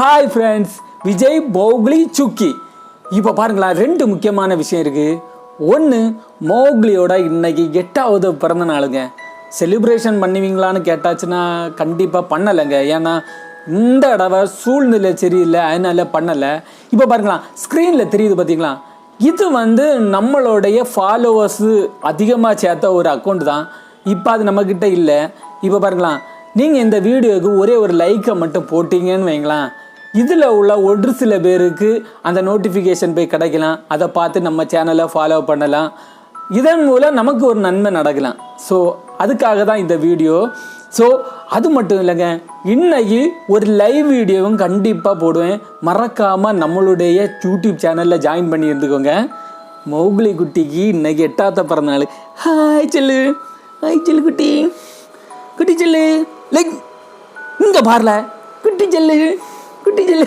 Hi friends, Vijay Mowgli சுக்கி. இப்போ பாருங்களா, ரெண்டு முக்கியமான விஷயம் இருக்குது. ஒன்று, மோக்லியோட இன்னைக்கு 8வது பிறந்த நாளுங்க. செலிப்ரேஷன் பண்ணுவீங்களான்னு கேட்டாச்சுன்னா கண்டிப்பாக பண்ணலைங்க. ஏன்னா இந்த தடவை சூழ்நிலை சரியில்லை, அதனால பண்ணலை. இப்போ பாருங்களா, ஸ்க்ரீனில் தெரியுது பார்த்தீங்களா, இது நம்மளுடைய ஃபாலோவர்ஸு அதிகமாக சேர்த்த ஒரு அக்கௌண்ட் தான். இப்போ அது நம்மக்கிட்ட இல்லை. இப்போ பாருங்களா, நீங்கள் இந்த வீடியோவுக்கு ஒரே ஒரு லைக்கை மட்டும் போட்டிங்கன்னு வைங்களேன், இதில் உள்ள ஒரு சில பேருக்கு அந்த நோட்டிஃபிகேஷன் போய் கிடைக்கலாம். அதை பார்த்து நம்ம சேனலை ஃபாலோ பண்ணலாம். இதன் மூலம் நமக்கு ஒரு நன்மை நடக்கலாம். ஸோ அதுக்காக தான் இந்த வீடியோ. ஸோ அது மட்டும் இல்லைங்க, இன்னைக்கு ஒரு லைவ் வீடியோவும் கண்டிப்பாக போடுவேன். மறக்காமல் நம்மளுடைய யூடியூப் சேனலில் ஜாயின் பண்ணி இருந்துக்கோங்க. மோக்லி குட்டிக்கு இன்னைக்கு 8வது பிறந்தநாள். ஹாய் செல்லு, ஹாய் செல்லு குட்டி, குட்டி செல்லு, லைக் இங்கே பாருல, குட்டி செல்லு, குட்டி செல்லு.